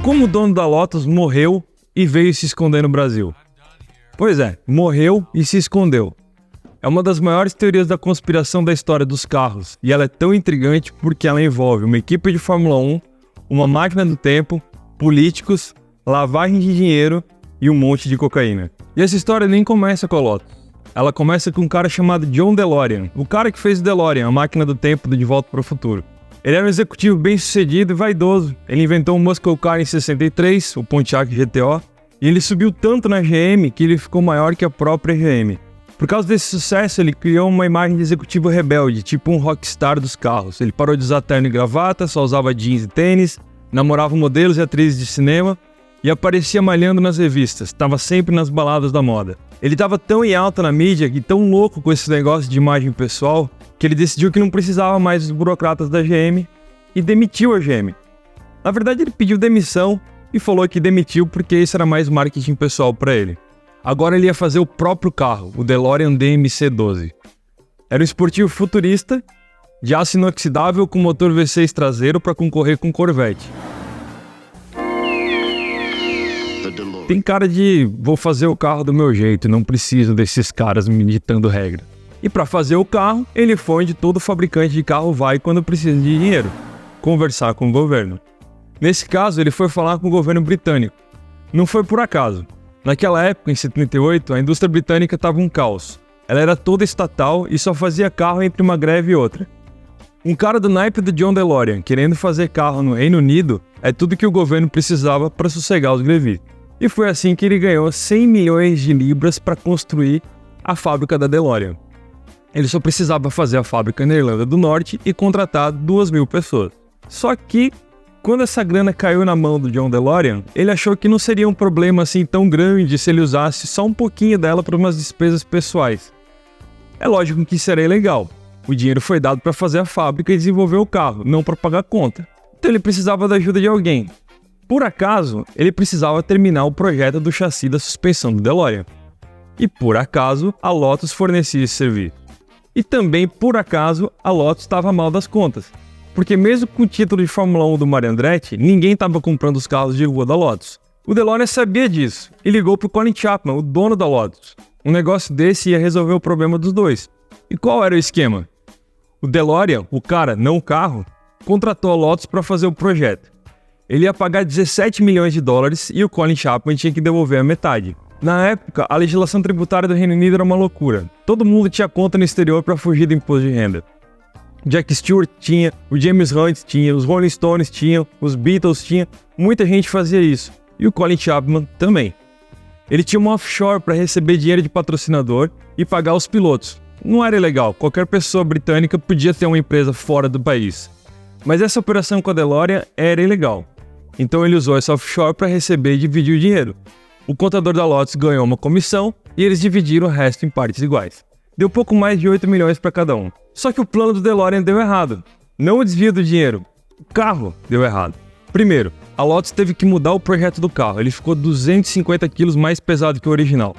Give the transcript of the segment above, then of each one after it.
Como o dono da Lotus morreu e veio se esconder no Brasil? Pois é, morreu e se escondeu. É uma das maiores teorias da conspiração da história dos carros, e ela é tão intrigante porque ela envolve uma equipe de Fórmula 1, uma máquina do tempo, políticos, lavagem de dinheiro e um monte de cocaína. E essa história nem começa com a Lotus. Ela começa com um cara chamado John DeLorean, o cara que fez o DeLorean, a máquina do tempo do De Volta para o Futuro. Ele era um executivo bem sucedido e vaidoso. Ele inventou o Muscle Car em 63, o Pontiac GTO, e ele subiu tanto na GM que ele ficou maior que a própria GM. Por causa desse sucesso, ele criou uma imagem de executivo rebelde, tipo um rockstar dos carros. Ele parou de usar terno e gravata, só usava jeans e tênis, namorava modelos e atrizes de cinema e aparecia malhando nas revistas, estava sempre nas baladas da moda. Ele estava tão em alta na mídia e tão louco com esse negócio de imagem pessoal que ele decidiu que não precisava mais dos burocratas da GM e demitiu a GM. Na verdade, ele pediu demissão e falou que demitiu porque isso era mais marketing pessoal para ele. Agora ele ia fazer o próprio carro, o DeLorean DMC-12. Era um esportivo futurista, de aço inoxidável com motor V6 traseiro para concorrer com Corvette. Tem cara de vou fazer o carro do meu jeito, não preciso desses caras me ditando regra. E para fazer o carro, ele foi onde todo fabricante de carro vai quando precisa de dinheiro, conversar com o governo. Nesse caso, ele foi falar com o governo britânico. Não foi por acaso. Naquela época, em 78, a indústria britânica estava um caos. Ela era toda estatal e só fazia carro entre uma greve e outra. Um cara do naipe do John DeLorean querendo fazer carro no Reino Unido é tudo que o governo precisava para sossegar os grevistas. E foi assim que ele ganhou 100 milhões de libras para construir a fábrica da DeLorean. Ele só precisava fazer a fábrica na Irlanda do Norte e contratar 2.000 pessoas. Só que, quando essa grana caiu na mão do John DeLorean, ele achou que não seria um problema assim tão grande se ele usasse só um pouquinho dela para umas despesas pessoais. É lógico que isso era ilegal. O dinheiro foi dado para fazer a fábrica e desenvolver o carro, não para pagar a conta. Então ele precisava da ajuda de alguém. Por acaso, ele precisava terminar o projeto do chassi da suspensão do DeLorean. E por acaso, a Lotus fornecia esse serviço. E também, por acaso, a Lotus estava mal das contas. Porque mesmo com o título de Fórmula 1 do Mario Andretti, ninguém estava comprando os carros de rua da Lotus. O DeLorean sabia disso e ligou para o Colin Chapman, o dono da Lotus. Um negócio desse ia resolver o problema dos dois. E qual era o esquema? O DeLorean, o cara, não o carro, contratou a Lotus para fazer o projeto. Ele ia pagar 17 milhões de dólares e o Colin Chapman tinha que devolver a metade. Na época, a legislação tributária do Reino Unido era uma loucura. Todo mundo tinha conta no exterior para fugir do imposto de renda. Jack Stewart tinha, o James Hunt tinha, os Rolling Stones tinham, os Beatles tinham, muita gente fazia isso. E o Colin Chapman também. Ele tinha uma offshore para receber dinheiro de patrocinador e pagar os pilotos. Não era ilegal, qualquer pessoa britânica podia ter uma empresa fora do país. Mas essa operação com a DeLorean era ilegal. Então ele usou essa offshore para receber e dividir o dinheiro. O contador da Lotus ganhou uma comissão e eles dividiram o resto em partes iguais. Deu pouco mais de 8 milhões para cada um. Só que o plano do DeLorean deu errado. Não o desvio do dinheiro. O carro deu errado. Primeiro, a Lotus teve que mudar o projeto do carro. Ele ficou 250 quilos mais pesado que o original.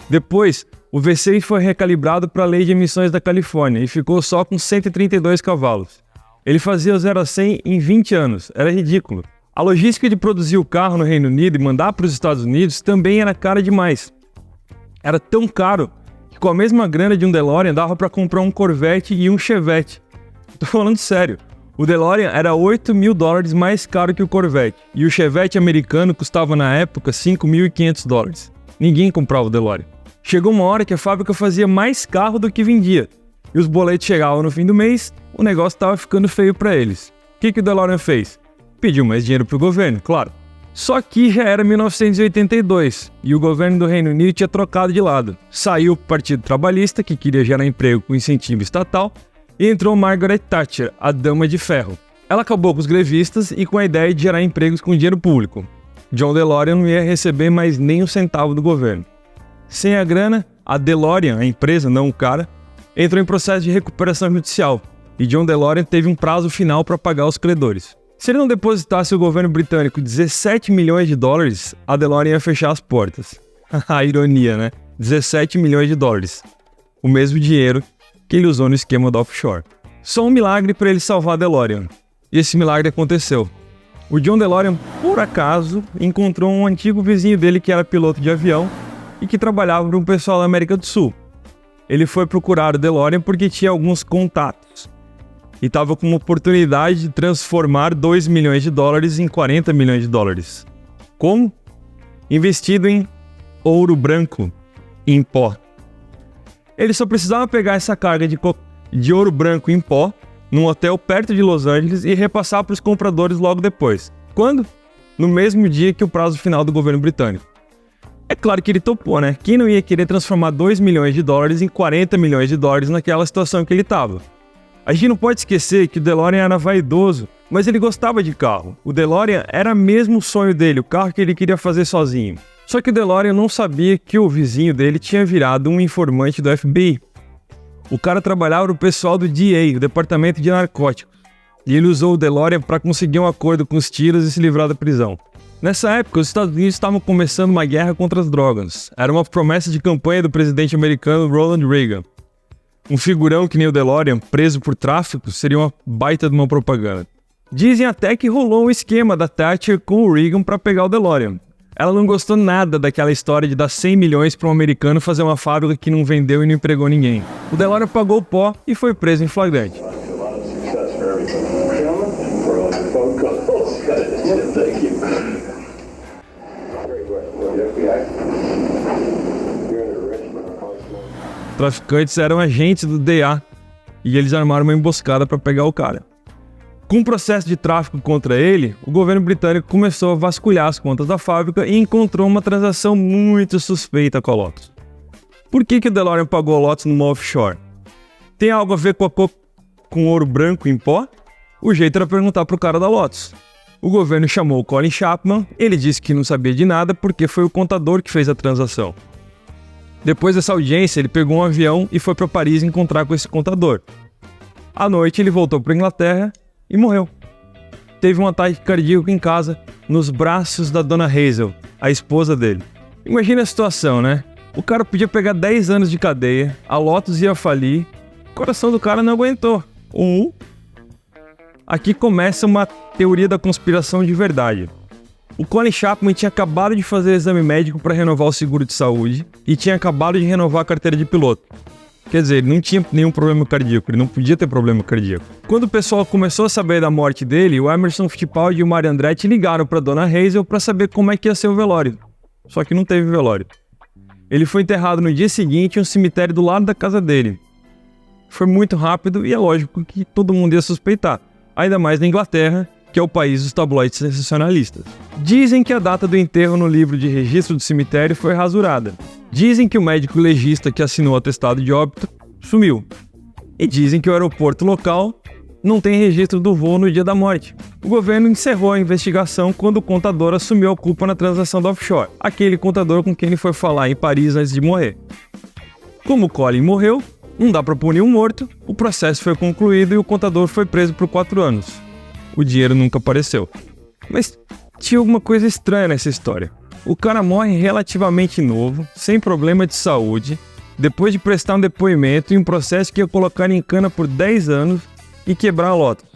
Depois, o V6 foi recalibrado para a lei de emissões da Califórnia e ficou só com 132 cavalos. Ele fazia o 0 a 100 em 20 anos. Era ridículo. A logística de produzir o carro no Reino Unido e mandar para os Estados Unidos também era cara demais. Era tão caro que com a mesma grana de um DeLorean dava para comprar um Corvette e um Chevette. Tô falando sério. O DeLorean era 8 mil dólares mais caro que o Corvette e o Chevette americano custava na época 5.500 dólares. Ninguém comprava o DeLorean. Chegou uma hora que a fábrica fazia mais carro do que vendia. E os boletos chegavam no fim do mês, o negócio estava ficando feio para eles. O que o DeLorean fez? Pediu mais dinheiro para o governo, claro. Só que já era 1982 e o governo do Reino Unido tinha trocado de lado. Saiu o Partido Trabalhista, que queria gerar emprego com incentivo estatal, e entrou Margaret Thatcher, a Dama de Ferro. Ela acabou com os grevistas e com a ideia de gerar empregos com dinheiro público. John DeLorean não ia receber mais nem um centavo do governo. Sem a grana, a DeLorean, a empresa, não o cara, entrou em processo de recuperação judicial e John DeLorean teve um prazo final para pagar os credores. Se ele não depositasse o governo britânico 17 milhões de dólares, a DeLorean ia fechar as portas. A ironia, né? 17 milhões de dólares. O mesmo dinheiro que ele usou no esquema do offshore. Só um milagre para ele salvar a DeLorean. E esse milagre aconteceu. O John DeLorean, por acaso, encontrou um antigo vizinho dele que era piloto de avião e que trabalhava para um pessoal da América do Sul. Ele foi procurar o DeLorean porque tinha alguns contatos e estava com uma oportunidade de transformar 2 milhões de dólares em 40 milhões de dólares. Como? Investido em ouro branco em pó. Ele só precisava pegar essa carga de ouro branco em pó num hotel perto de Los Angeles e repassar para os compradores logo depois. Quando? No mesmo dia que o prazo final do governo britânico. É claro que ele topou, né? Quem não ia querer transformar 2 milhões de dólares em 40 milhões de dólares naquela situação que ele estava? A gente não pode esquecer que o DeLorean era vaidoso, mas ele gostava de carro. O DeLorean era mesmo o sonho dele, o carro que ele queria fazer sozinho. Só que o DeLorean não sabia que o vizinho dele tinha virado um informante do FBI. O cara trabalhava no pessoal do DEA, o Departamento de Narcóticos. E ele usou o DeLorean para conseguir um acordo com os tiros e se livrar da prisão. Nessa época, os Estados Unidos estavam começando uma guerra contra as drogas. Era uma promessa de campanha do presidente americano Ronald Reagan. Um figurão que nem o DeLorean, preso por tráfico, seria uma baita de uma propaganda. Dizem até que rolou um esquema da Thatcher com o Reagan para pegar o DeLorean. Ela não gostou nada daquela história de dar 100 milhões para um americano fazer uma fábrica que não vendeu e não empregou ninguém. O DeLorean pagou o pó e foi preso em flagrante. Os traficantes eram agentes do DEA e eles armaram uma emboscada para pegar o cara. Com o processo de tráfico contra ele, o governo britânico começou a vasculhar as contas da fábrica e encontrou uma transação muito suspeita com a Lotus. Por que o DeLorean pagou a Lotus numa offshore? Tem algo a ver com ouro branco em pó? O jeito era perguntar pro cara da Lotus. O governo chamou o Colin Chapman, ele disse que não sabia de nada porque foi o contador que fez a transação. Depois dessa audiência, ele pegou um avião e foi para Paris encontrar com esse contador. À noite, ele voltou para a Inglaterra e morreu. Teve um ataque cardíaco em casa, nos braços da dona Hazel, a esposa dele. Imagina a situação, né? O cara podia pegar 10 anos de cadeia, a Lotus ia falir, o coração do cara não aguentou. Aqui começa uma teoria da conspiração de verdade. O Colin Chapman tinha acabado de fazer exame médico para renovar o seguro de saúde e tinha acabado de renovar a carteira de piloto. Quer dizer, ele não tinha nenhum problema cardíaco, ele não podia ter problema cardíaco. Quando o pessoal começou a saber da morte dele, o Emerson Fittipaldi e o Mario Andretti ligaram para dona Hazel para saber como é que ia ser o velório. Só que não teve velório. Ele foi enterrado no dia seguinte em um cemitério do lado da casa dele. Foi muito rápido e é lógico que todo mundo ia suspeitar. Ainda mais na Inglaterra, que é o país dos tabloides sensacionalistas. Dizem que a data do enterro no livro de registro do cemitério foi rasurada. Dizem que o médico legista que assinou o atestado de óbito sumiu. E dizem que o aeroporto local não tem registro do voo no dia da morte. O governo encerrou a investigação quando o contador assumiu a culpa na transação da offshore. Aquele contador com quem ele foi falar em Paris antes de morrer. Como o Colin morreu, não dá para punir um morto, o processo foi concluído e o contador foi preso por 4 anos. O dinheiro nunca apareceu. Mas tinha alguma coisa estranha nessa história. O cara morre relativamente novo, sem problema de saúde, depois de prestar um depoimento em um processo que ia colocar ele em cana por 10 anos e quebrar a Lotus.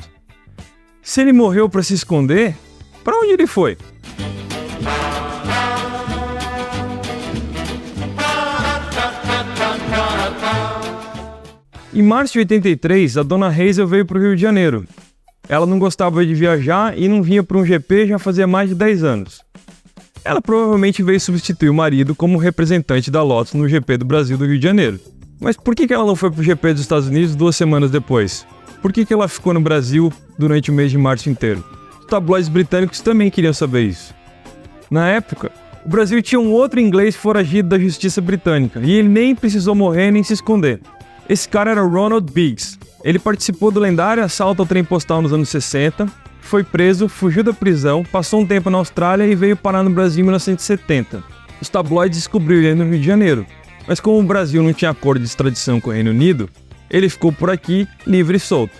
Se ele morreu para se esconder, para onde ele foi? Em março de 83, a dona Hazel veio para o Rio de Janeiro. Ela não gostava de viajar e não vinha para um GP já fazia mais de 10 anos. Ela provavelmente veio substituir o marido como representante da Lotus no GP do Brasil do Rio de Janeiro. Mas por que ela não foi para o GP dos Estados Unidos 2 semanas depois? Por que ela ficou no Brasil durante o mês de março inteiro? Os tabloides britânicos também queriam saber isso. Na época, o Brasil tinha um outro inglês foragido da justiça britânica e ele nem precisou morrer nem se esconder. Esse cara era Ronald Biggs. Ele participou do lendário assalto ao trem postal nos anos 60, foi preso, fugiu da prisão, passou um tempo na Austrália e veio parar no Brasil em 1970. Os tabloides descobriram ele no Rio de Janeiro, mas como o Brasil não tinha acordo de extradição com o Reino Unido, ele ficou por aqui, livre e solto.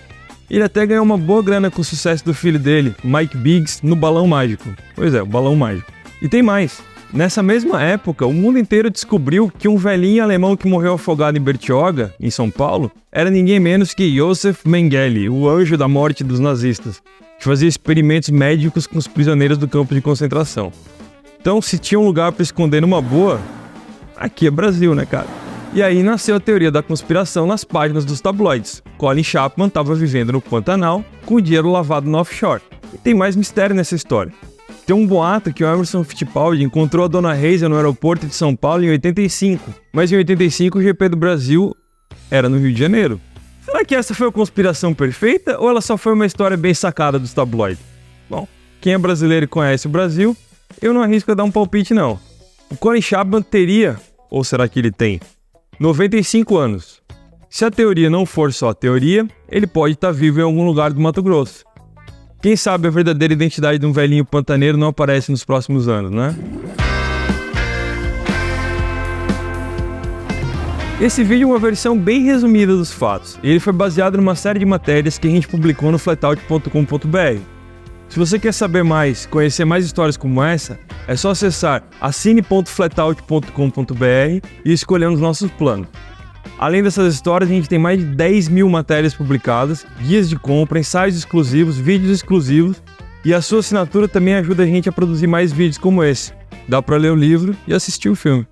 Ele até ganhou uma boa grana com o sucesso do filho dele, Mike Biggs, no Balão Mágico. Pois é, o Balão Mágico. E tem mais. Nessa mesma época, o mundo inteiro descobriu que um velhinho alemão que morreu afogado em Bertioga, em São Paulo, era ninguém menos que Josef Mengele, o anjo da morte dos nazistas, que fazia experimentos médicos com os prisioneiros do campo de concentração. Então, se tinha um lugar para esconder numa boa, aqui é Brasil, né, cara? E aí nasceu a teoria da conspiração nas páginas dos tabloides. Colin Chapman estava vivendo no Pantanal com dinheiro lavado no offshore. E tem mais mistério nessa história. Tem um boato que o Emerson Fittipaldi encontrou a Dona Reisa no aeroporto de São Paulo em 85. Mas em 85 o GP do Brasil era no Rio de Janeiro. Será que essa foi a conspiração perfeita ou ela só foi uma história bem sacada dos tabloides? Bom, quem é brasileiro e conhece o Brasil, eu não arrisco a dar um palpite não. O Colin Chapman teria, ou será que ele tem, 95 anos. Se a teoria não for só teoria, ele pode estar vivo em algum lugar do Mato Grosso. Quem sabe a verdadeira identidade de um velhinho pantaneiro não aparece nos próximos anos, né? Esse vídeo é uma versão bem resumida dos fatos, e ele foi baseado numa série de matérias que a gente publicou no flatout.com.br. Se você quer saber mais, conhecer mais histórias como essa, é só acessar assine.flatout.com.br e escolher um dos nossos planos. Além dessas histórias, a gente tem mais de 10 mil matérias publicadas, guias de compra, ensaios exclusivos, vídeos exclusivos, e a sua assinatura também ajuda a gente a produzir mais vídeos como esse. Dá para ler o livro e assistir o filme.